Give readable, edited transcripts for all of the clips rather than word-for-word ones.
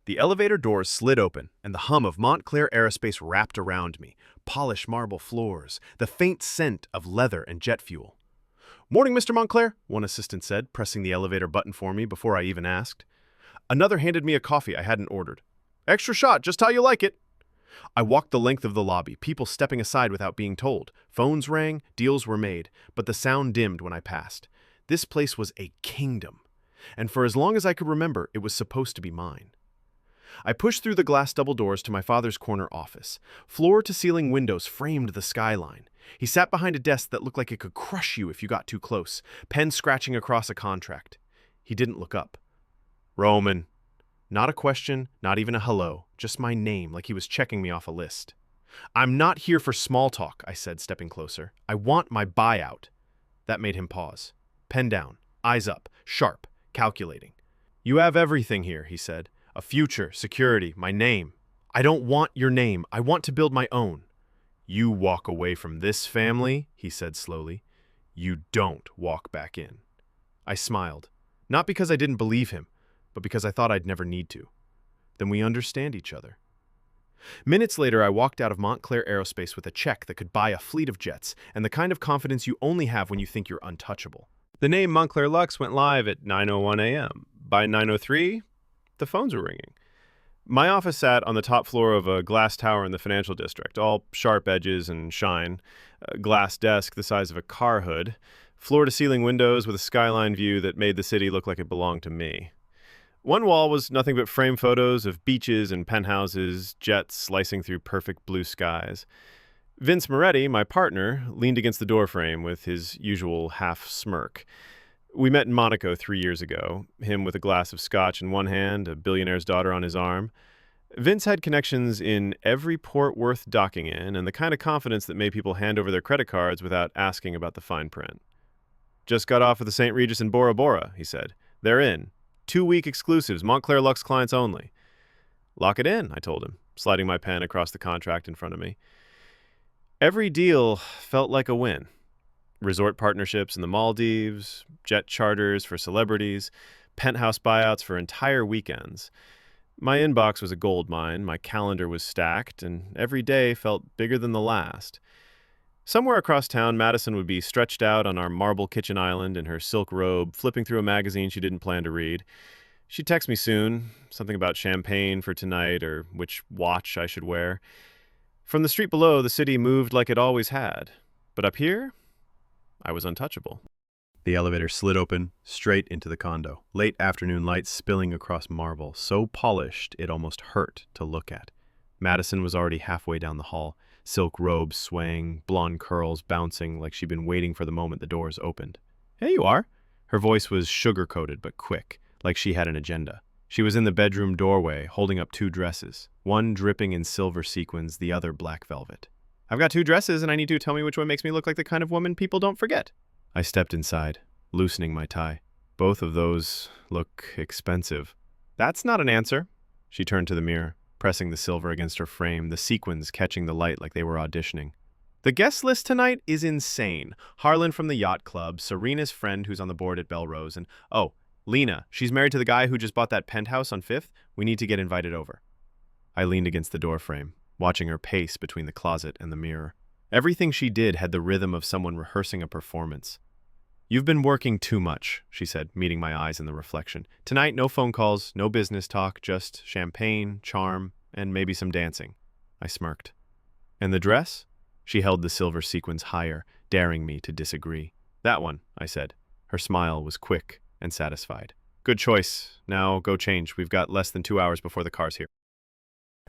The elevator doors slid open, and the hum of Montclair aerospace wrapped around me. Polished marble floors, the faint scent of leather and jet fuel. "Morning, Mr. Montclair," one assistant said, pressing the elevator button for me before I even asked. Another handed me a coffee I hadn't ordered. "Extra shot, just how you like it." I walked the length of the lobby, people stepping aside without being told. Phones rang, deals were made, but the sound dimmed when I passed. This place was a kingdom, and for as long as I could remember, it was supposed to be mine. I pushed through the glass double doors to my father's corner office. Floor-to-ceiling windows framed the skyline. He sat behind a desk that looked like it could crush you if you got too close, pen scratching across a contract. He didn't look up. "Roman." Not a question, not even a hello, just my name, like he was checking me off a list. "I'm not here for small talk," I said, stepping closer. "I want my buyout." That made him pause. Pen down, eyes up, sharp, calculating. "You have everything here," he said. "A future, security, my name. I don't want your name. I want to build my own." "You walk away from this family," he said slowly. "You don't walk back in." I smiled, not because I didn't believe him, but because I thought I'd never need to. Then we understand each other. Minutes later, I walked out of Montclair Aerospace with a check that could buy a fleet of jets, and the kind of confidence you only have when you think you're untouchable. The name Montclair Lux went live at 9:01 a.m. By 9:03, the phones were ringing. My office sat on the top floor of a glass tower in the financial district, all sharp edges and shine, a glass desk the size of a car hood, floor-to-ceiling windows with a skyline view that made the city look like it belonged to me. One wall was nothing but frame photos of beaches and penthouses, jets slicing through perfect blue skies. Vince Moretti, my partner, leaned against the doorframe with his usual half-smirk. We met in Monaco 3 years ago, him with a glass of scotch in one hand, a billionaire's daughter on his arm. Vince had connections in every port worth docking in, and the kind of confidence that made people hand over their credit cards without asking about the fine print. "Just got off of the St. Regis in Bora Bora," he said. "They're in. 2-week exclusives, Montclair Lux clients only." "Lock it in," I told him, sliding my pen across the contract in front of me. Every deal felt like a win. Resort partnerships in the Maldives, jet charters for celebrities, penthouse buyouts for entire weekends. My inbox was a gold mine, my calendar was stacked, and every day felt bigger than the last. Somewhere across town, Madison would be stretched out on our marble kitchen island in her silk robe, flipping through a magazine she didn't plan to read. She'd text me soon, something about champagne for tonight or which watch I should wear. From the street below, the city moved like it always had. But up here, I was untouchable. The elevator slid open, straight into the condo. Late afternoon light spilling across marble, so polished it almost hurt to look at. Madison was already halfway down the hall, silk robes swaying, blonde curls bouncing like she'd been waiting for the moment the doors opened. "Here you are." Her voice was sugar-coated but quick, like she had an agenda. She was in the bedroom doorway, holding up 2 dresses, one dripping in silver sequins, the other black velvet. "I've got 2 dresses, and I need you to tell me which one makes me look like the kind of woman people don't forget." I stepped inside, loosening my tie. "Both of those look expensive." "That's not an answer." She turned to the mirror, pressing the silver against her frame, the sequins catching the light like they were auditioning. "The guest list tonight is insane. Harlan from the yacht club, Serena's friend who's on the board at Belrose, and, oh, Lena, she's married to the guy who just bought that penthouse on 5th. We need to get invited over." I leaned against the doorframe, watching her pace between the closet and the mirror. Everything she did had the rhythm of someone rehearsing a performance. "You've been working too much," she said, meeting my eyes in the reflection. "Tonight, no phone calls, no business talk, just champagne, charm, and maybe some dancing." I smirked. "And the dress?" She held the silver sequins higher, daring me to disagree. "That one," I said. Her smile was quick and satisfied. "Good choice. Now go change. We've got less than 2 hours before the car's here."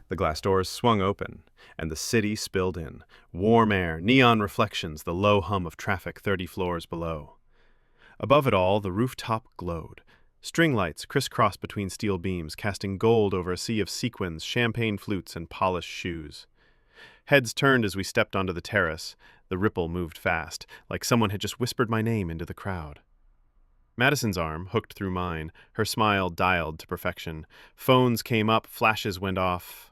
The glass doors swung open, and the city spilled in. Warm air, neon reflections, the low hum of traffic 30 floors below. Above it all, the rooftop glowed. String lights crisscrossed between steel beams, casting gold over a sea of sequins, champagne flutes, and polished shoes. Heads turned as we stepped onto the terrace. The ripple moved fast, like someone had just whispered my name into the crowd. Madison's arm hooked through mine, her smile dialed to perfection. Phones came up, flashes went off.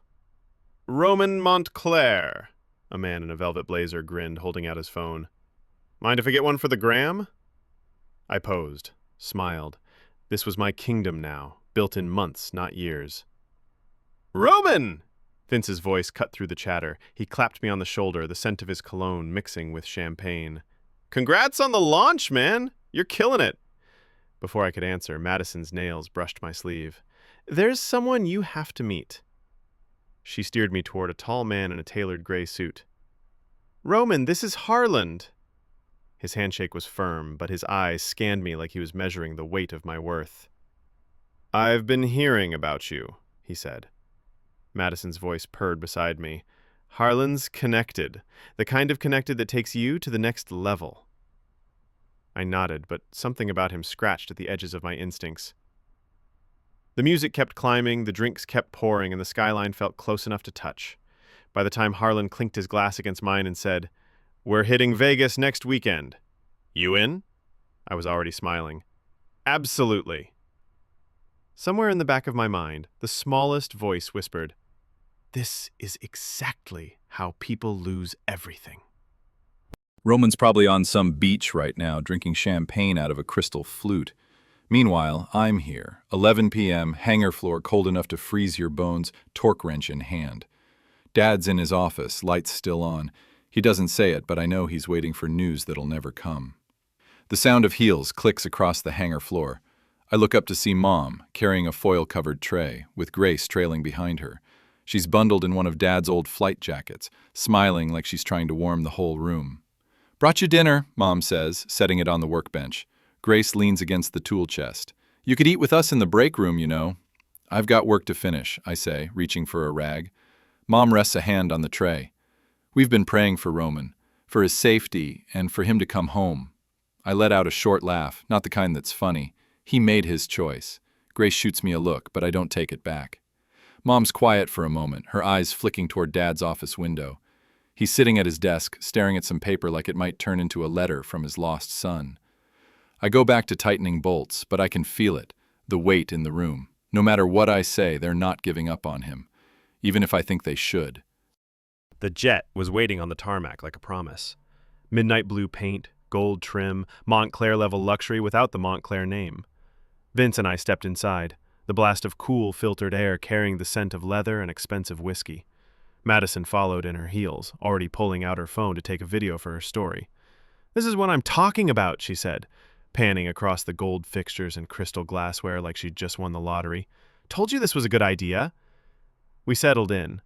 "Roman Montclair," a man in a velvet blazer grinned, holding out his phone. "Mind if I get one for the gram?" I posed, smiled. This was my kingdom now, built in months, not years. Roman! Vince's voice cut through the chatter. He clapped me on the shoulder, the scent of his cologne mixing with champagne. Congrats on the launch, man! You're killing it! Before I could answer, Madison's nails brushed my sleeve. There's someone you have to meet. She steered me toward a tall man in a tailored gray suit. Roman, this is Harland. His handshake was firm, but his eyes scanned me like he was measuring the weight of my worth. I've been hearing about you, he said. Madison's voice purred beside me. Harland's connected, the kind of connected that takes you to the next level. I nodded, but something about him scratched at the edges of my instincts. The music kept climbing, the drinks kept pouring, and the skyline felt close enough to touch. By the time Harland clinked his glass against mine and said, We're hitting Vegas next weekend. You in? I was already smiling. Absolutely. Somewhere in the back of my mind, the smallest voice whispered, This is exactly how people lose everything. Roman's probably on some beach right now, drinking champagne out of a crystal flute. Meanwhile, I'm here, 11 p.m., hangar floor cold enough to freeze your bones, torque wrench in hand. Dad's in his office, lights still on. He doesn't say it, but I know he's waiting for news that'll never come. The sound of heels clicks across the hangar floor. I look up to see Mom, carrying a foil-covered tray, with Grace trailing behind her. She's bundled in one of Dad's old flight jackets, smiling like she's trying to warm the whole room. Brought you dinner, Mom says, setting it on the workbench. Grace leans against the tool chest. You could eat with us in the break room, you know. I've got work to finish, I say, reaching for a rag. Mom rests a hand on the tray. We've been praying for Roman, for his safety, and for him to come home. I let out a short laugh, not the kind that's funny. He made his choice. Grace shoots me a look, but I don't take it back. Mom's quiet for a moment, her eyes flicking toward Dad's office window. He's sitting at his desk, staring at some paper like it might turn into a letter from his lost son. I go back to tightening bolts, but I can feel it, the weight in the room. No matter what I say, they're not giving up on him, even if I think they should. The jet was waiting on the tarmac like a promise. Midnight blue paint, gold trim, Montclair-level luxury without the Montclair name. Vince and I stepped inside, the blast of cool, filtered air carrying the scent of leather and expensive whiskey. Madison followed in her heels, already pulling out her phone to take a video for her story. This is what I'm talking about, she said, panning across the gold fixtures and crystal glassware like she'd just won the lottery. Told you this was a good idea. We settled in,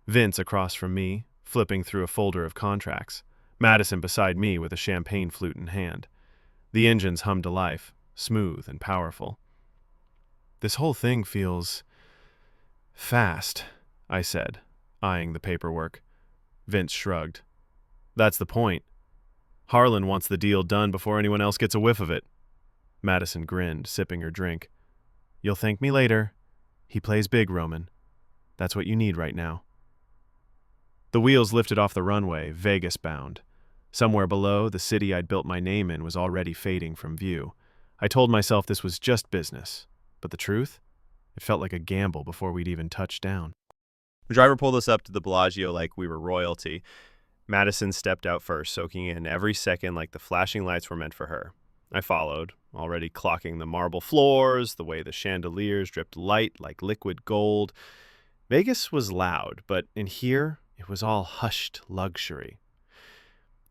Vince across from me, flipping through a folder of contracts, Madison beside me with a champagne flute in hand. The engines hummed to life, smooth and powerful. This whole thing feels fast, I said, eyeing the paperwork. Vince shrugged. That's the point. Harlan wants the deal done before anyone else gets a whiff of it. Madison grinned, sipping her drink. You'll thank me later. He plays big, Roman. That's what you need right now. The wheels lifted off the runway, Vegas bound. Somewhere below, the city I'd built my name in was already fading from view. I told myself this was just business. But the truth? It felt like a gamble before we'd even touched down. The driver pulled us up to the Bellagio like we were royalty. Madison stepped out first, soaking in every second like the flashing lights were meant for her. I followed, already clocking the marble floors, the way the chandeliers dripped light like liquid gold. Vegas was loud, but in here, it was all hushed luxury.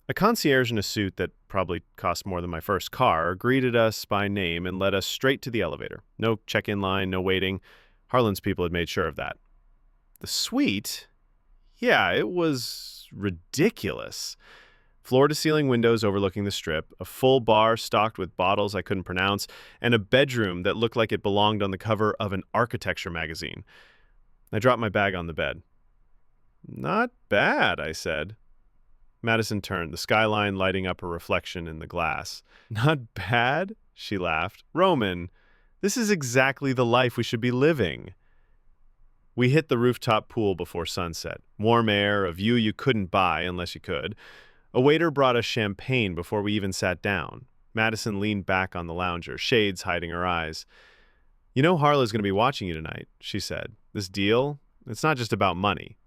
A concierge in a suit that probably cost more than my first car greeted us by name and led us straight to the elevator. No check-in line, no waiting. Harlan's people had made sure of that. The suite? Yeah, it was ridiculous. Floor-to-ceiling windows overlooking the strip, a full bar stocked with bottles I couldn't pronounce, and a bedroom that looked like it belonged on the cover of an architecture magazine. I dropped my bag on the bed. Not bad, I said. Madison turned, the skyline lighting up her reflection in the glass. Not bad? She laughed. Roman, this is exactly the life we should be living. We hit the rooftop pool before sunset. Warm air, a view you couldn't buy unless you could. A waiter brought us champagne before we even sat down. Madison leaned back on the lounger, shades hiding her eyes. You know Harlow's going to be watching you tonight, she said. This deal, it's not just about money.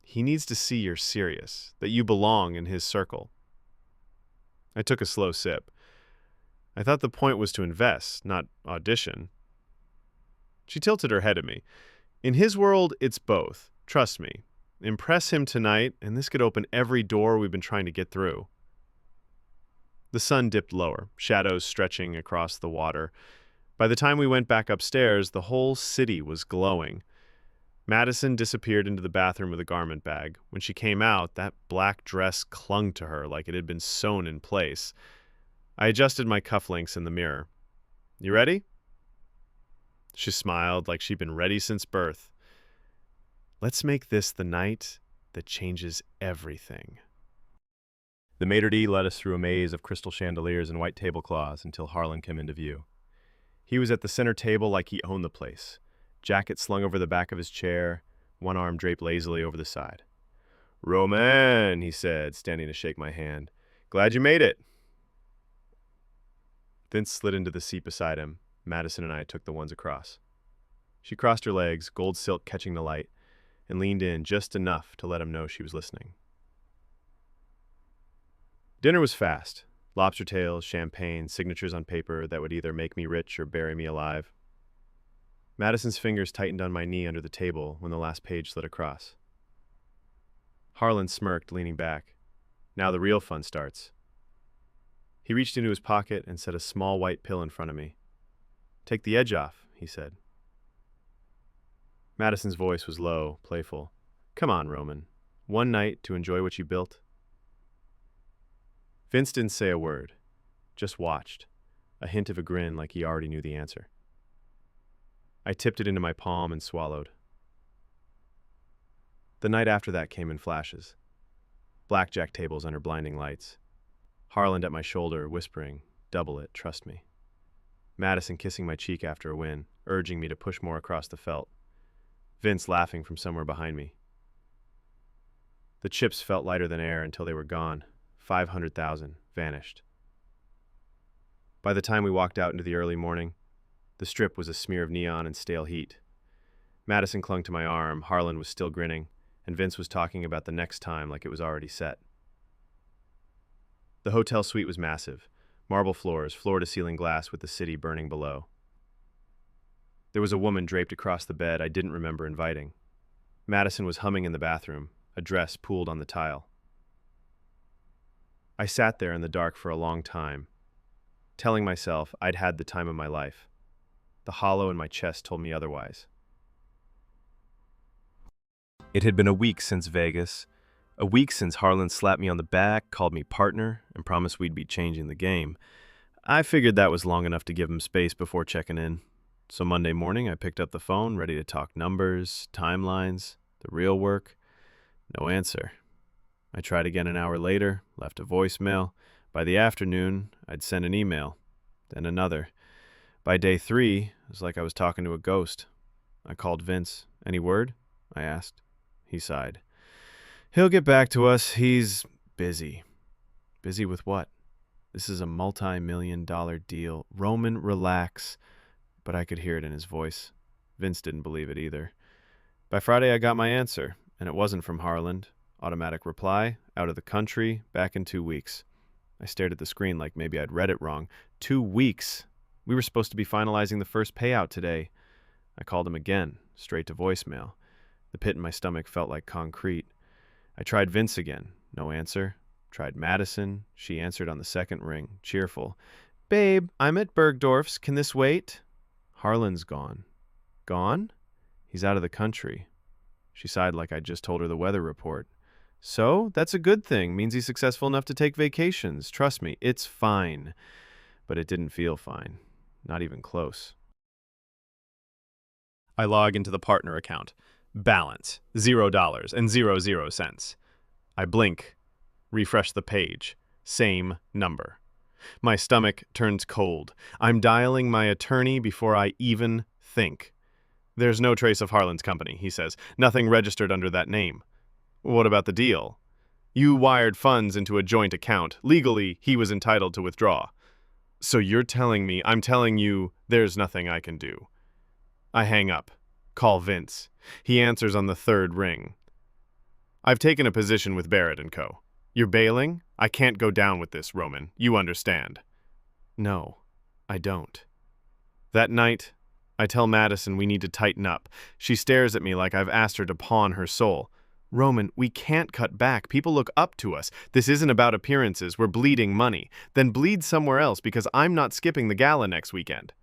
He needs to see you're serious, that you belong in his circle. I took a slow sip. I thought the point was to invest, not audition. She tilted her head at me. In his world, it's both. Trust me. Impress him tonight, and this could open every door we've been trying to get through. The sun dipped lower, shadows stretching across the water. By the time we went back upstairs, the whole city was glowing. Madison disappeared into the bathroom with a garment bag. When she came out, that black dress clung to her like it had been sewn in place. I adjusted my cufflinks in the mirror. You ready? She smiled like she'd been ready since birth. Let's make this the night that changes everything. The maitre d' led us through a maze of crystal chandeliers and white tablecloths until Harlan came into view. He was at the center table like he owned the place, jacket slung over the back of his chair, one arm draped lazily over the side. "Roman," he said, standing to shake my hand. "Glad you made it." Vince slid into the seat beside him. Madison and I took the ones across. She crossed her legs, gold silk catching the light, and leaned in just enough to let him know she was listening. Dinner was fast. Lobster tails, champagne, signatures on paper that would either make me rich or bury me alive. Madison's fingers tightened on my knee under the table when the last page slid across. Harlan smirked, leaning back. Now the real fun starts. He reached into his pocket and set a small white pill in front of me. "Take the edge off," he said. Madison's voice was low, playful. "Come on, Roman. One night to enjoy what you built." Vince didn't say a word, just watched, a hint of a grin like he already knew the answer. I tipped it into my palm and swallowed. The night after that came in flashes. Blackjack tables under blinding lights. Harlan at my shoulder, whispering, "Double it, trust me." Madison kissing my cheek after a win, urging me to push more across the felt. Vince laughing from somewhere behind me. The chips felt lighter than air until they were gone. 500,000 vanished. By the time we walked out into the early morning, the strip was a smear of neon and stale heat. Madison clung to my arm, Harlan was still grinning, and Vince was talking about the next time like it was already set. The hotel suite was massive, marble floors, floor-to-ceiling glass with the city burning below. There was a woman draped across the bed I didn't remember inviting. Madison was humming in the bathroom, a dress pooled on the tile. I sat there in the dark for a long time, telling myself I'd had the time of my life. The hollow in my chest told me otherwise. It had been a week since Vegas, a week since Harlan slapped me on the back, called me partner, and promised we'd be changing the game. I figured that was long enough to give him space before checking in. So Monday morning, I picked up the phone, ready to talk numbers, timelines, the real work. No answer. I tried again an hour later, left a voicemail. By the afternoon, I'd sent an email, then another. By day 3, it was like I was talking to a ghost. I called Vince. "Any word?" I asked. He sighed. "He'll get back to us. He's busy." Busy with what? This is a multi-million-dollar deal. "Roman, relax." But I could hear it in his voice. Vince didn't believe it either. By Friday, I got my answer, and it wasn't from Harlan. Automatic reply, out of the country, back in 2 weeks. I stared at the screen like maybe I'd read it wrong. 2 weeks! We were supposed to be finalizing the first payout today. I called him again, straight to voicemail. The pit in my stomach felt like concrete. I tried Vince again. No answer. Tried Madison. She answered on the second ring, cheerful. "Babe, I'm at Bergdorf's. Can this wait?" Harlan's gone. Gone? He's out of the country. She sighed like I'd just told her the weather report. "So, that's a good thing. Means he's successful enough to take vacations. Trust me, it's fine." But it didn't feel fine. Not even close. I log into the partner account. Balance, $0.00. I blink. Refresh the page. Same number. My stomach turns cold. I'm dialing my attorney before I even think. "There's no trace of Harlan's company," he says. "Nothing registered under that name." "What about the deal?" "You wired funds into a joint account. Legally, he was entitled to withdraw." "So you're telling me I'm telling you there's nothing I can do." I hang up. Call Vince. He answers on the third ring. "I've taken a position with Barrett & Co. You're bailing? I can't go down with this, Roman. You understand." "No, I don't." That night, I tell Madison we need to tighten up. She stares at me like I've asked her to pawn her soul. Roman, we can't cut back. People look up to us. This isn't about appearances. We're bleeding money. Then bleed somewhere else because I'm not skipping the gala next weekend.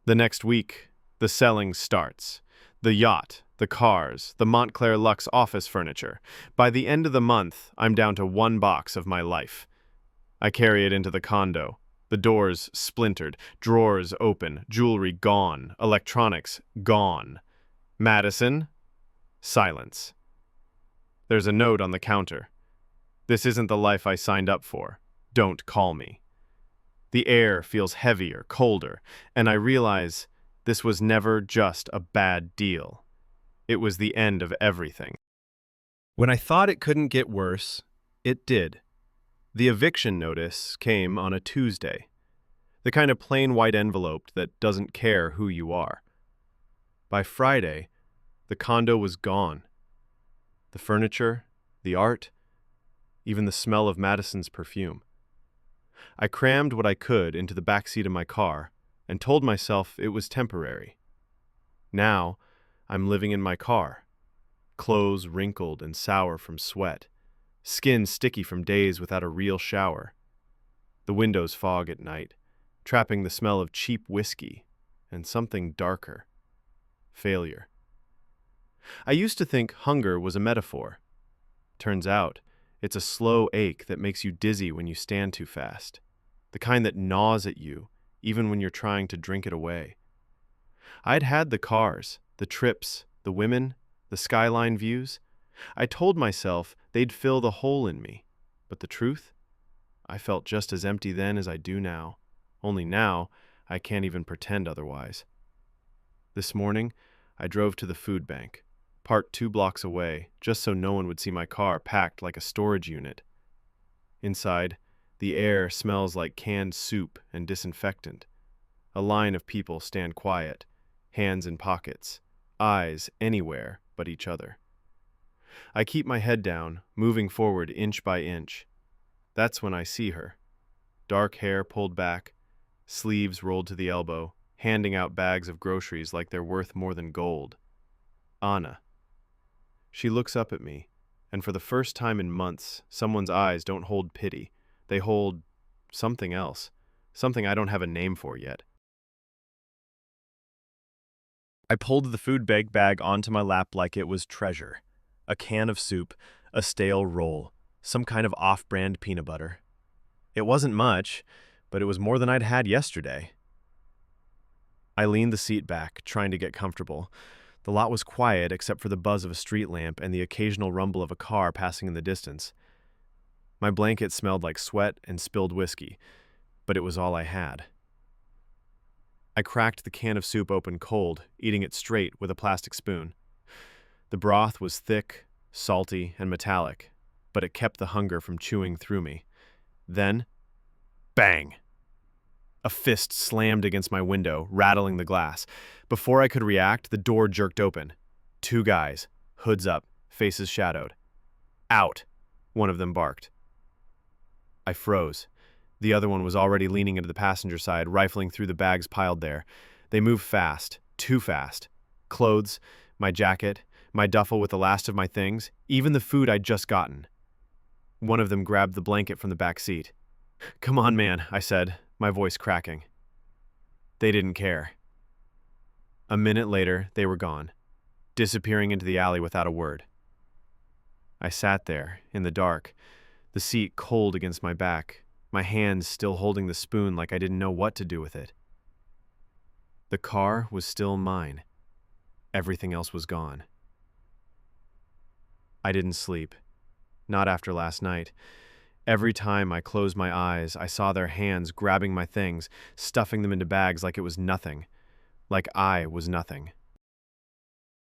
The next week, the selling starts. The yacht, the cars, the Montclair Luxe office furniture. By the end of the month, I'm down to one box of my life. I carry it into the condo. The doors splintered, drawers open, jewelry gone, electronics gone. Madison? Silence. There's a note on the counter. This isn't the life I signed up for. Don't call me. The air feels heavier, colder, and I realize this was never just a bad deal. It was the end of everything. When I thought it couldn't get worse, it did. The eviction notice came on a Tuesday. The kind of plain white envelope that doesn't care who you are. By Friday, the condo was gone. The furniture, the art, even the smell of Madison's perfume. I crammed what I could into the back seat of my car and told myself it was temporary. Now, I'm living in my car, clothes wrinkled and sour from sweat, skin sticky from days without a real shower. The windows fog at night, trapping the smell of cheap whiskey and something darker, failure. I used to think hunger was a metaphor. Turns out, it's a slow ache that makes you dizzy when you stand too fast, the kind that gnaws at you even when you're trying to drink it away. I'd had the cars, the trips, the women, the skyline views. I told myself they'd fill the hole in me, but the truth? I felt just as empty then as I do now, only now I can't even pretend otherwise. This morning, I drove to the food bank, parked 2 blocks away, just so no one would see my car packed like a storage unit. Inside, the air smells like canned soup and disinfectant. A line of people stand quiet, hands in pockets, eyes anywhere but each other. I keep my head down, moving forward inch by inch. That's when I see her. Dark hair pulled back, sleeves rolled to the elbow, handing out bags of groceries like they're worth more than gold. Anna. She looks up at me, and for the first time in months, someone's eyes don't hold pity. They hold something else, something I don't have a name for yet. I pulled the food bag onto my lap like it was treasure. A can of soup, a stale roll, some kind of off-brand peanut butter. It wasn't much, but it was more than I'd had yesterday. I leaned the seat back, trying to get comfortable. The lot was quiet except for the buzz of a street lamp and the occasional rumble of a car passing in the distance. My blanket smelled like sweat and spilled whiskey, but it was all I had. I cracked the can of soup open cold, eating it straight with a plastic spoon. The broth was thick, salty, and metallic, but it kept the hunger from chewing through me. Then, bang! A fist slammed against my window, rattling the glass. Before I could react, the door jerked open. 2 guys, hoods up, faces shadowed. "Out!" one of them barked. I froze. The other one was already leaning into the passenger side, rifling through the bags piled there. They moved fast, too fast. Clothes, my jacket, my duffel with the last of my things, even the food I'd just gotten. One of them grabbed the blanket from the back seat. "Come on, man," I said, my voice cracking. They didn't care. A minute later, they were gone, disappearing into the alley without a word. I sat there, in the dark, the seat cold against my back, my hands still holding the spoon like I didn't know what to do with it. The car was still mine. Everything else was gone. I didn't sleep. Not after last night. Every time I closed my eyes, I saw their hands grabbing my things, stuffing them into bags like it was nothing. Like I was nothing.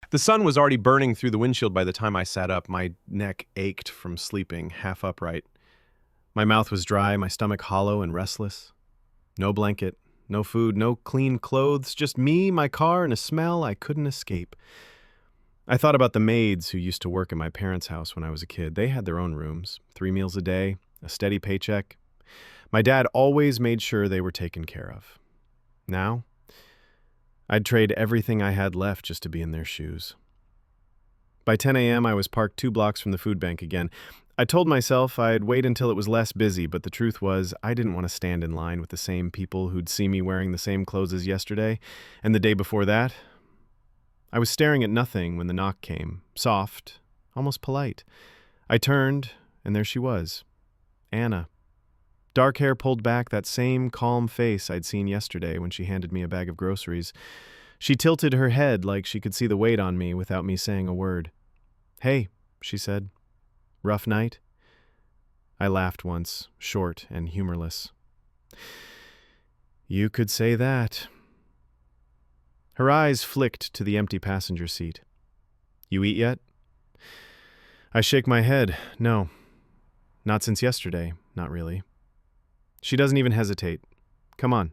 The sun was already burning through the windshield by the time I sat up. My neck ached from sleeping half upright. My mouth was dry, my stomach hollow and restless. No blanket, no food, no clean clothes, just me, my car, and a smell I couldn't escape. I thought about the maids who used to work in my parents' house when I was a kid. They had their own rooms, 3 meals a day, a steady paycheck. My dad always made sure they were taken care of. Now, I'd trade everything I had left just to be in their shoes. By 10 a.m., I was parked 2 blocks from the food bank again. I told myself I'd wait until it was less busy, but the truth was I didn't want to stand in line with the same people who'd see me wearing the same clothes as yesterday, and the day before that. I was staring at nothing when the knock came, soft, almost polite. I turned, and there she was, Anna. Dark hair pulled back, that same calm face I'd seen yesterday when she handed me a bag of groceries. She tilted her head like she could see the weight on me without me saying a word. "Hey," she said. "Rough night?" I laughed once, short and humorless. "You could say that." Her eyes flicked to the empty passenger seat. "You eat yet?" I shake my head. No. Not since yesterday. Not really. She doesn't even hesitate. "Come on."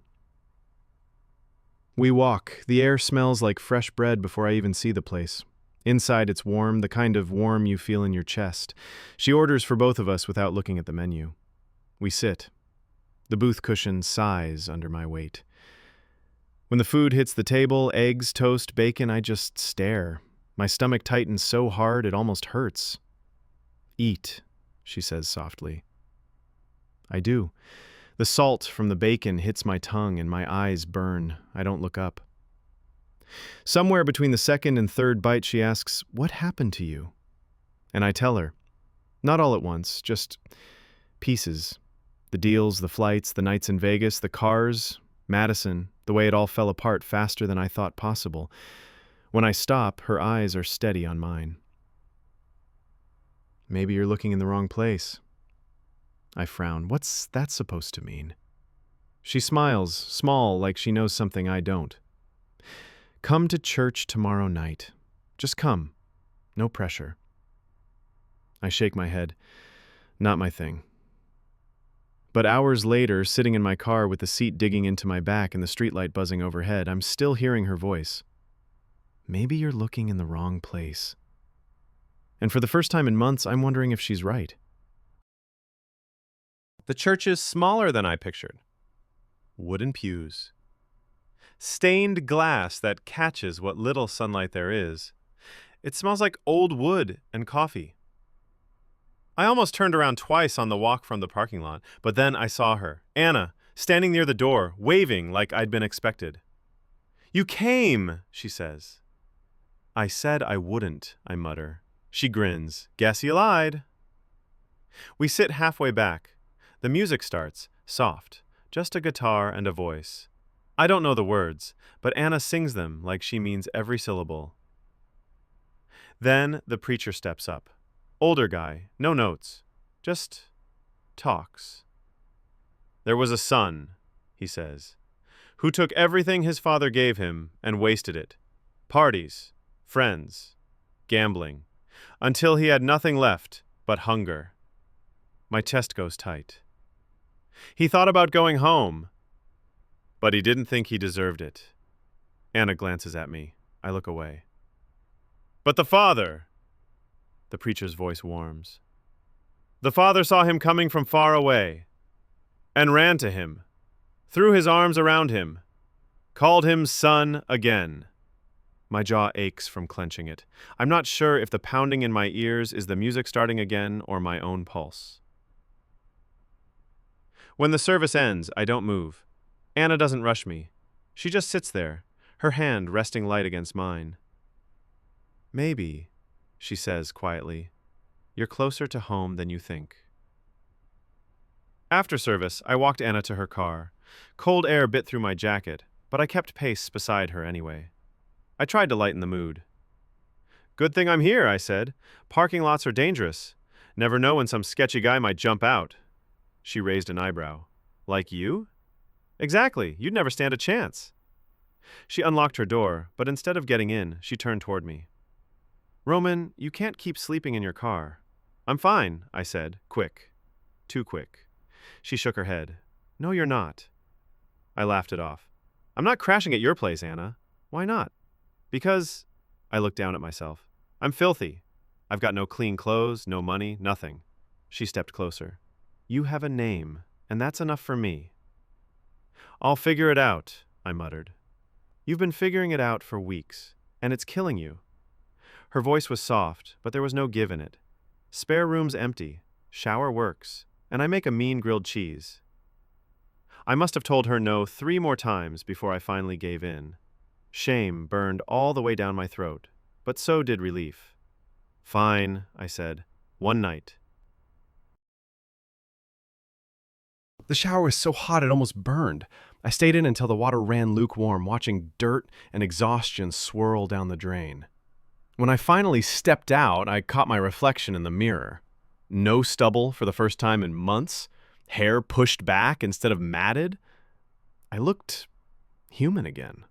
We walk. The air smells like fresh bread before I even see the place. Inside it's warm, the kind of warm you feel in your chest. She orders for both of us without looking at the menu. We sit. The booth cushion sighs under my weight. When the food hits the table, eggs, toast, bacon, I just stare. My stomach tightens so hard it almost hurts. "Eat," she says softly. I do. The salt from the bacon hits my tongue and my eyes burn. I don't look up. Somewhere between the second and third bite, she asks, "What happened to you?" And I tell her. Not all at once, just pieces. The deals, the flights, the nights in Vegas, the cars, Madison, the way it all fell apart faster than I thought possible. When I stop, her eyes are steady on mine. "Maybe you're looking in the wrong place." I frown. What's that supposed to mean? She smiles, small, like she knows something I don't. "Come to church tomorrow night. Just come. No pressure." I shake my head. Not my thing. But hours later, sitting in my car with the seat digging into my back and the streetlight buzzing overhead, I'm still hearing her voice. "Maybe you're looking in the wrong place." And for the first time in months, I'm wondering if she's right. The church is smaller than I pictured. Wooden pews. Stained glass that catches what little sunlight there is. It smells like old wood and coffee. I almost turned around twice on the walk from the parking lot, but then I saw her, Anna, standing near the door, waving like I'd been expected. "You came," she says. "I said I wouldn't," I mutter. She grins. "Guess you lied." We sit halfway back. The music starts, soft, just a guitar and a voice. I don't know the words, but Anna sings them like she means every syllable. Then the preacher steps up. Older guy, no notes, just talks. "There was a son," he says, "who took everything his father gave him and wasted it. Parties, friends, gambling, until he had nothing left but hunger." My chest goes tight. "He thought about going home, but he didn't think he deserved it." Anna glances at me. I look away. "But the father," the preacher's voice warms. "The father saw him coming from far away and ran to him, threw his arms around him, called him son again." My jaw aches from clenching it. I'm not sure if the pounding in my ears is the music starting again or my own pulse. When the service ends, I don't move. Anna doesn't rush me. She just sits there, her hand resting light against mine. "Maybe," she says quietly, "you're closer to home than you think." After service, I walked Anna to her car. Cold air bit through my jacket, but I kept pace beside her anyway. I tried to lighten the mood. "Good thing I'm here," I said. "Parking lots are dangerous. Never know when some sketchy guy might jump out." She raised an eyebrow. "Like you?" "Exactly. You'd never stand a chance." She unlocked her door, but instead of getting in, she turned toward me. "Roman, you can't keep sleeping in your car." "I'm fine," I said, quick. Too quick. She shook her head. "No, you're not." I laughed it off. "I'm not crashing at your place, Anna." "Why not?" "Because," I looked down at myself, "I'm filthy. I've got no clean clothes, no money, nothing." She stepped closer. "You have a name, and that's enough for me." "I'll figure it out," I muttered. You've been figuring it out for weeks, and it's killing you." Her voice was soft, but there was no give in it. "Spare room's empty, shower works, and I make a mean grilled cheese." I must have told her no 3 more times before I finally gave in. Shame burned all the way down my throat, but so did relief. "Fine," I said. "One night." The shower was so hot it almost burned. I stayed in until the water ran lukewarm, watching dirt and exhaustion swirl down the drain. When I finally stepped out, I caught my reflection in the mirror. No stubble for the first time in months, hair pushed back instead of matted. I looked human again.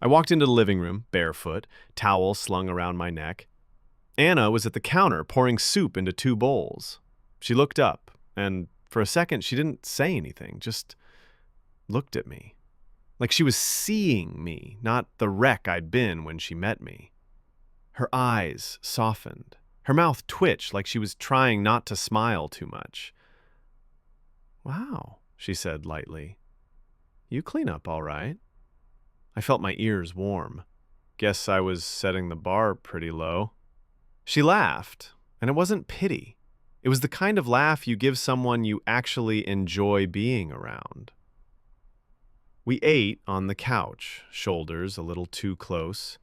I walked into the living room, barefoot, towel slung around my neck. Anna was at the counter pouring soup into 2 bowls. She looked up, and for a second she didn't say anything, just looked at me. Like she was seeing me, not the wreck I'd been when she met me. Her eyes softened. Her mouth twitched like she was trying not to smile too much. "Wow," she said lightly. "You clean up all right." I felt my ears warm. Guess I was setting the bar pretty low. She laughed, and it wasn't pity. It was the kind of laugh you give someone you actually enjoy being around. We ate on the couch, shoulders a little too close.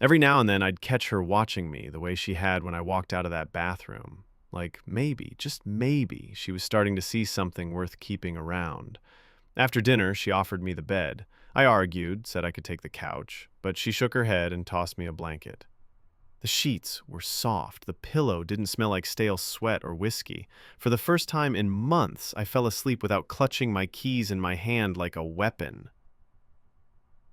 Every now and then I'd catch her watching me the way she had when I walked out of that bathroom. Like maybe, just maybe, she was starting to see something worth keeping around. After dinner, she offered me the bed. I argued, said I could take the couch, but she shook her head and tossed me a blanket. The sheets were soft. The pillow didn't smell like stale sweat or whiskey. For the first time in months, I fell asleep without clutching my keys in my hand like a weapon.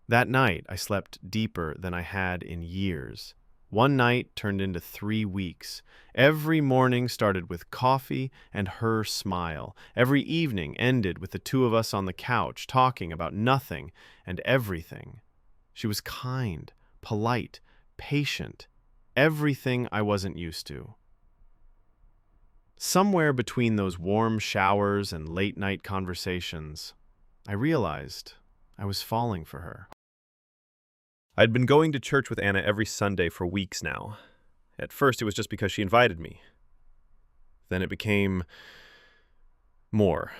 That night, I slept deeper than I had in years. One night turned into 3 weeks. Every morning started with coffee and her smile. Every evening ended with the 2 of us on the couch, talking about nothing and everything. She was kind, polite, patient, everything I wasn't used to. Somewhere between those warm showers and late-night conversations, I realized I was falling for her. I'd been going to church with Anna every Sunday for weeks now. At first, it was just because she invited me. Then it became more.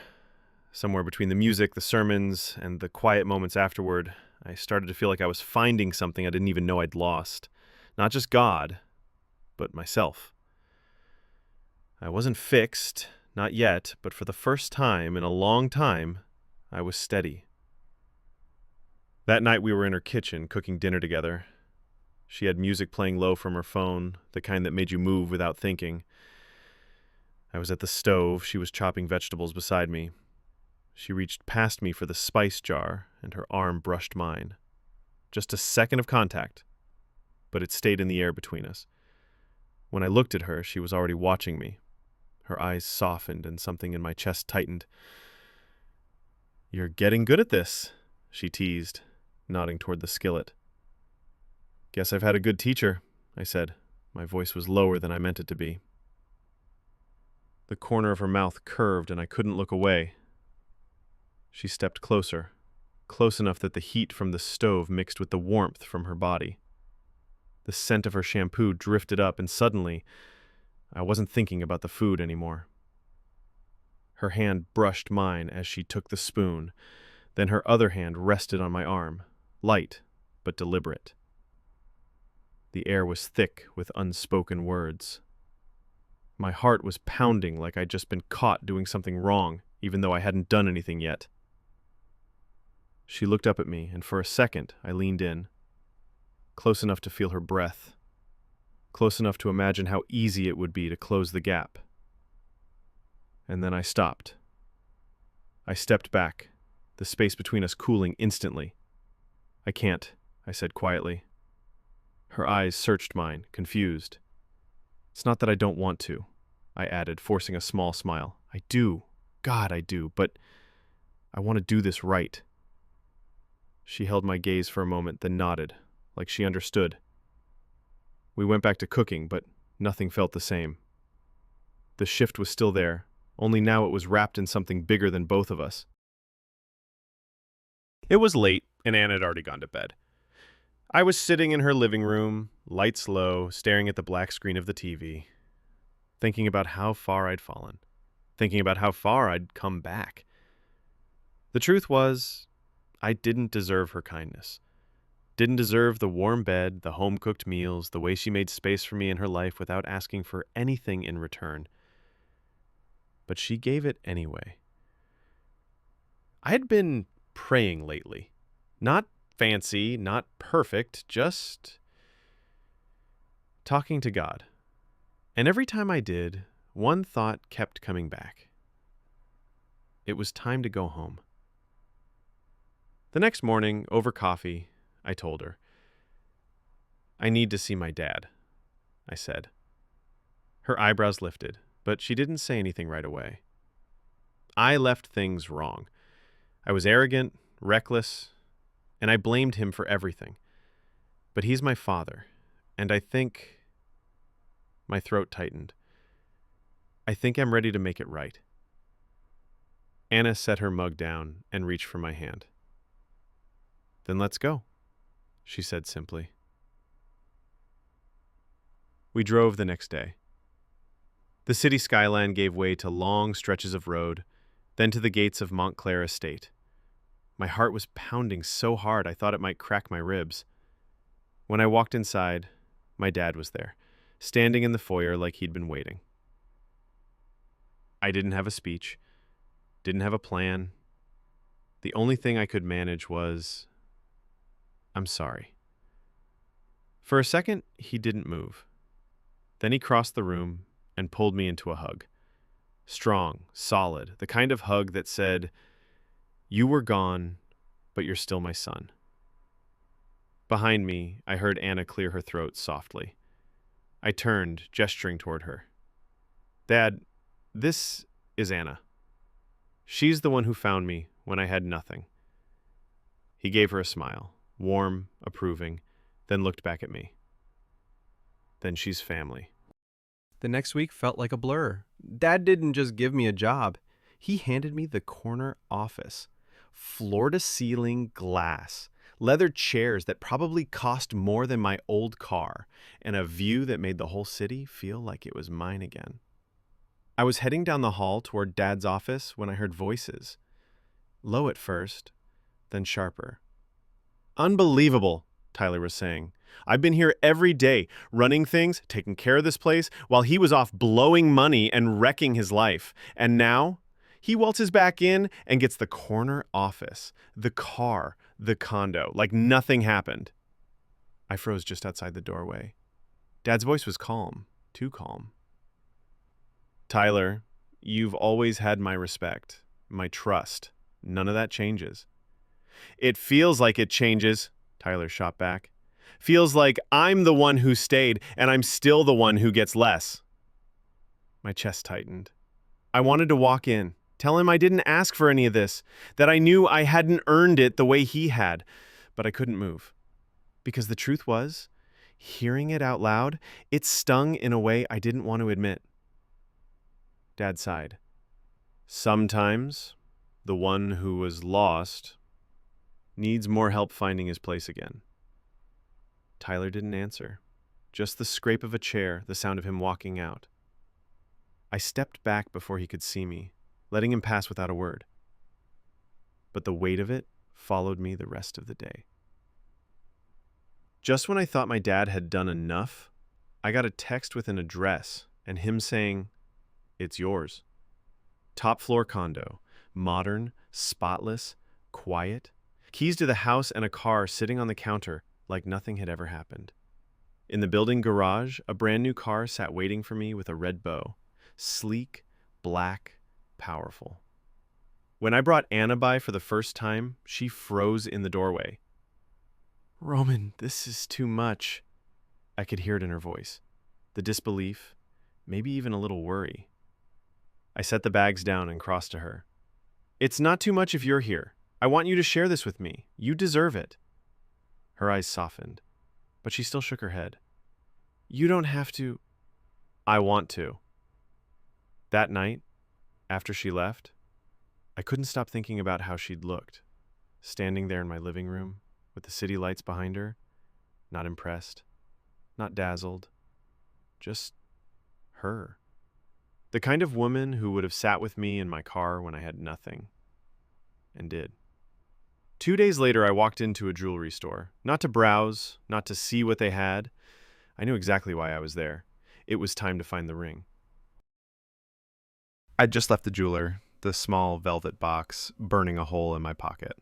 Somewhere between the music, the sermons, and the quiet moments afterward, I started to feel like I was finding something I didn't even know I'd lost. Not just God, but myself. I wasn't fixed, not yet, but for the first time in a long time, I was steady. That night we were in her kitchen cooking dinner together. She had music playing low from her phone, the kind that made you move without thinking. I was at the stove. She was chopping vegetables beside me. She reached past me for the spice jar, and her arm brushed mine. Just a second of contact, but it stayed in the air between us. When I looked at her, she was already watching me. Her eyes softened and something in my chest tightened. "You're getting good at this," she teased, nodding toward the skillet. "Guess I've had a good teacher," I said. My voice was lower than I meant it to be. The corner of her mouth curved and I couldn't look away. She stepped closer, close enough that the heat from the stove mixed with the warmth from her body. The scent of her shampoo drifted up, and suddenly, I wasn't thinking about the food anymore. Her hand brushed mine as she took the spoon, then her other hand rested on my arm, light but deliberate. The air was thick with unspoken words. My heart was pounding like I'd just been caught doing something wrong, even though I hadn't done anything yet. She looked up at me, and for a second I leaned in, close enough to feel her breath, close enough to imagine how easy it would be to close the gap. And then I stopped. I stepped back, the space between us cooling instantly. "I can't," I said quietly. Her eyes searched mine, confused. "It's not that I don't want to," I added, forcing a small smile. "I do. God, I do. But I want to do this right." She held my gaze for a moment, then nodded, like she understood. We went back to cooking, but nothing felt the same. The shift was still there, only now it was wrapped in something bigger than both of us. It was late, and Anna had already gone to bed. I was sitting in her living room, lights low, staring at the black screen of the TV, thinking about how far I'd fallen, thinking about how far I'd come back. The truth was, I didn't deserve her kindness. Didn't deserve the warm bed, the home-cooked meals, the way she made space for me in her life without asking for anything in return. But she gave it anyway. I had been praying lately. Not fancy, not perfect, just talking to God. And every time I did, one thought kept coming back. It was time to go home. The next morning, over coffee, I told her, "I need to see my dad," I said. Her eyebrows lifted, but she didn't say anything right away. I left things wrong. I was arrogant, reckless, and I blamed him for everything. But he's my father, and I think... My throat tightened. I think I'm ready to make it right. Anna set her mug down and reached for my hand. "Then let's go," she said simply. We drove the next day. The city skyline gave way to long stretches of road, then to the gates of Montclair Estate. My heart was pounding so hard I thought it might crack my ribs. When I walked inside, my dad was there, standing in the foyer like he'd been waiting. I didn't have a speech, didn't have a plan. The only thing I could manage was, "I'm sorry." For a second, he didn't move. Then he crossed the room and pulled me into a hug. Strong, solid, the kind of hug that said, "You were gone, but you're still my son." Behind me, I heard Anna clear her throat softly. I turned, gesturing toward her. "Dad, this is Anna. She's the one who found me when I had nothing." He gave her a smile, warm, approving, then looked back at me. "Then she's family." The next week felt like a blur. Dad didn't just give me a job. He handed me the corner office. Floor-to-ceiling glass, leather chairs that probably cost more than my old car, and a view that made the whole city feel like it was mine again. I was heading down the hall toward Dad's office when I heard voices. Low at first, then sharper. "Unbelievable," Tyler was saying. "I've been here every day, running things, taking care of this place, while he was off blowing money and wrecking his life. And now, he waltzes back in and gets the corner office, the car, the condo, like nothing happened." I froze just outside the doorway. Dad's voice was calm, too calm. "Tyler, you've always had my respect, my trust. None of that changes." "It feels like it changes," Tyler shot back. "Feels like I'm the one who stayed, and I'm still the one who gets less." My chest tightened. I wanted to walk in, tell him I didn't ask for any of this, that I knew I hadn't earned it the way he had, but I couldn't move. Because the truth was, hearing it out loud, it stung in a way I didn't want to admit. Dad sighed. "Sometimes, the one who was lost needs more help finding his place again." Tyler didn't answer. Just the scrape of a chair, the sound of him walking out. I stepped back before he could see me, letting him pass without a word. But the weight of it followed me the rest of the day. Just when I thought my dad had done enough, I got a text with an address and him saying, "It's yours." Top floor condo, modern, spotless, quiet. Keys to the house and a car sitting on the counter like nothing had ever happened. In the building garage, a brand new car sat waiting for me with a red bow. Sleek, black, powerful. When I brought Anna by for the first time, she froze in the doorway. "Roman, this is too much." I could hear it in her voice. The disbelief, maybe even a little worry. I set the bags down and crossed to her. "It's not too much if you're here. I want you to share this with me. You deserve it." Her eyes softened, but she still shook her head. "You don't have to." "I want to." That night, after she left, I couldn't stop thinking about how she'd looked. standing there in my living room with the city lights behind her, not impressed, not dazzled, just her. The kind of woman who would have sat with me in my car when I had nothing, and did. 2 days later, I walked into a jewelry store, not to browse, not to see what they had. I knew exactly why I was there. It was time to find the ring. I'd just left the jeweler, the small velvet box, burning a hole in my pocket.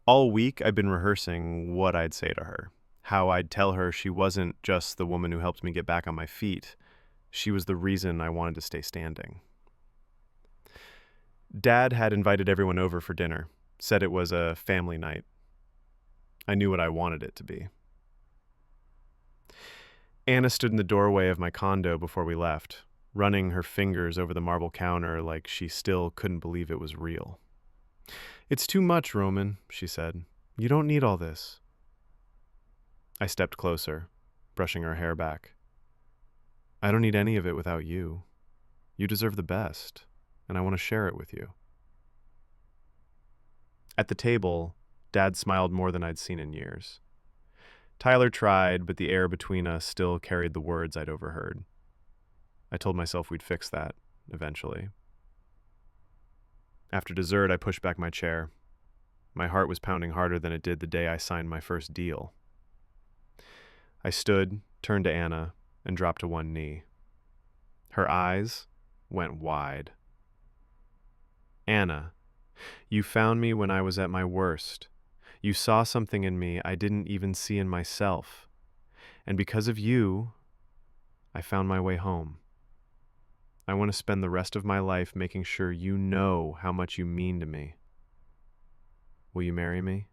All week, I'd been rehearsing what I'd say to her, how I'd tell her she wasn't just the woman who helped me get back on my feet. She was the reason I wanted to stay standing. Dad had invited everyone over for dinner, said it was a family night. I knew what I wanted it to be. Anna stood in the doorway of my condo before we left, running her fingers over the marble counter like she still couldn't believe it was real. "It's too much, Roman," she said. "You don't need all this." I stepped closer, brushing her hair back. "I don't need any of it without you. You deserve the best, and I want to share it with you." At the table, Dad smiled more than I'd seen in years. Tyler tried, but the air between us still carried the words I'd overheard. I told myself we'd fix that, eventually. After dessert, I pushed back my chair. My heart was pounding harder than it did the day I signed my first deal. I stood, turned to Anna, and dropped to one knee. Her eyes went wide. "Anna, you found me when I was at my worst. You saw something in me I didn't even see in myself. And because of you, I found my way home. I want to spend the rest of my life making sure you know how much you mean to me. Will you marry me?"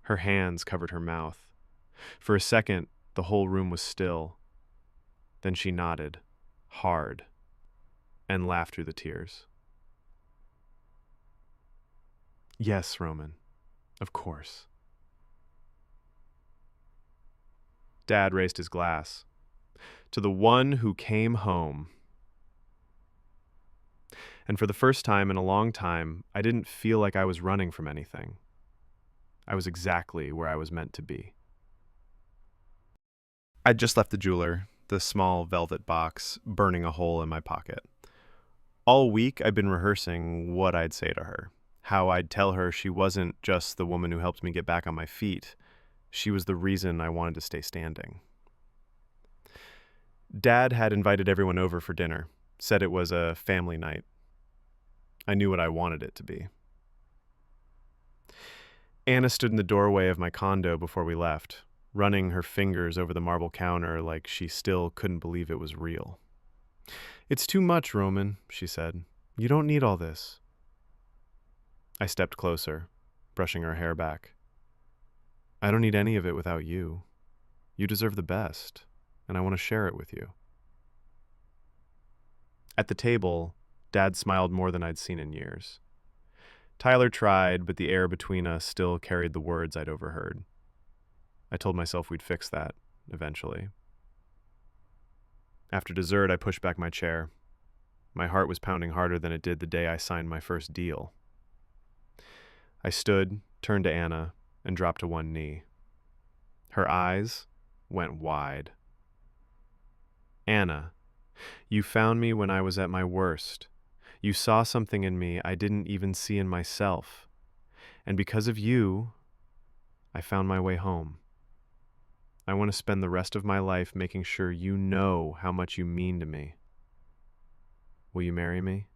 Her hands covered her mouth. For a second, the whole room was still. Then she nodded, hard, and laughed through the tears. "Yes, Roman. Of course." Dad raised his glass. "To the one who came home." And for the first time in a long time, I didn't feel like I was running from anything. I was exactly where I was meant to be. I'd just left the jeweler, the small velvet box, burning a hole in my pocket. All week, I'd been rehearsing what I'd say to her, how I'd tell her she wasn't just the woman who helped me get back on my feet. She was the reason I wanted to stay standing. Dad had invited everyone over for dinner, said it was a family night. I knew what I wanted it to be. Anna stood in the doorway of my condo before we left, running her fingers over the marble counter like she still couldn't believe it was real. "It's too much, Roman," she said. "You don't need all this." I stepped closer, brushing her hair back. "I don't need any of it without you. You deserve the best, and I want to share it with you." At the table, Dad smiled more than I'd seen in years. Tyler tried, but the air between us still carried the words I'd overheard. I told myself we'd fix that, eventually. After dessert, I pushed back my chair. My heart was pounding harder than it did the day I signed my first deal. I stood, turned to Anna, and dropped to one knee. Her eyes went wide. "Anna, you found me when I was at my worst. You saw something in me I didn't even see in myself. And because of you, I found my way home. I want to spend the rest of my life making sure you know how much you mean to me. Will you marry me?"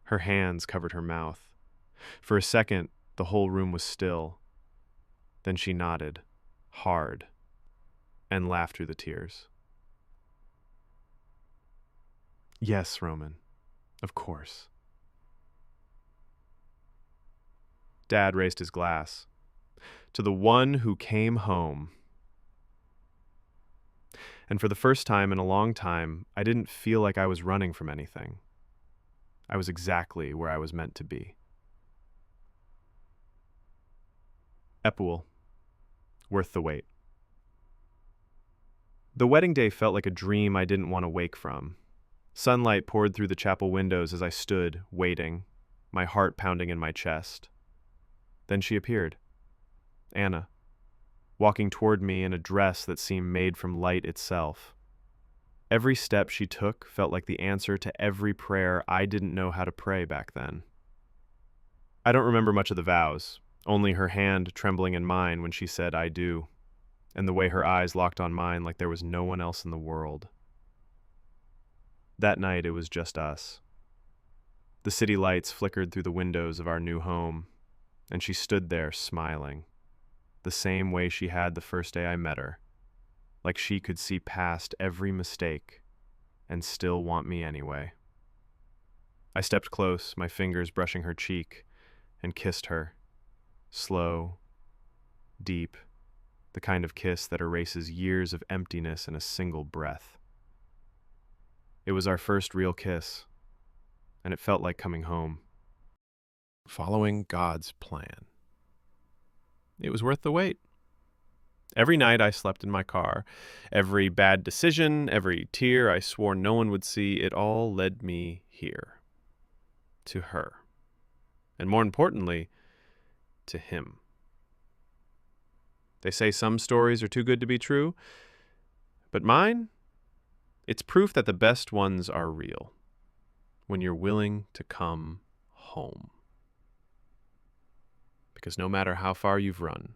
Her hands covered her mouth. For a second, the whole room was still. Then she nodded, hard, and laughed through the tears. "Yes, Roman. Of course." Dad raised his glass. "To the one who came home." And for the first time in a long time, I didn't feel like I was running from anything. I was exactly where I was meant to be. Epool. Worth the wait. The wedding day felt like a dream I didn't want to wake from. Sunlight poured through the chapel windows as I stood, waiting, my heart pounding in my chest. Then she appeared. Anna, walking toward me in a dress that seemed made from light itself. Every step she took felt like the answer to every prayer I didn't know how to pray back then. I don't remember much of the vows, only her hand trembling in mine when she said, "I do," and the way her eyes locked on mine like there was no one else in the world. That night, it was just us. The city lights flickered through the windows of our new home, and she stood there smiling, the same way she had the first day I met her, like she could see past every mistake and still want me anyway. I stepped close, my fingers brushing her cheek, and kissed her. Slow, deep, the kind of kiss that erases years of emptiness in a single breath. It was our first real kiss, and it felt like coming home. Following God's plan. It was worth the wait. Every night I slept in my car. Every bad decision, every tear I swore no one would see, it all led me here. To her. And more importantly, to him. They say some stories are too good to be true, but mine, it's proof that the best ones are real. When you're willing to come home. Because no matter how far you've run,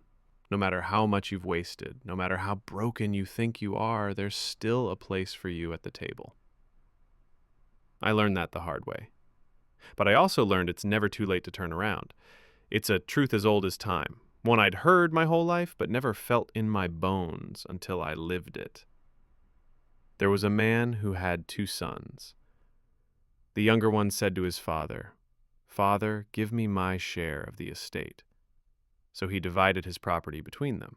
no matter how much you've wasted, no matter how broken you think you are, there's still a place for you at the table. I learned that the hard way. But I also learned it's never too late to turn around. It's a truth as old as time, one I'd heard my whole life, but never felt in my bones until I lived it. There was a man who had 2 sons. The younger one said to his father, "Father, give me my share of the estate." So he divided his property between them.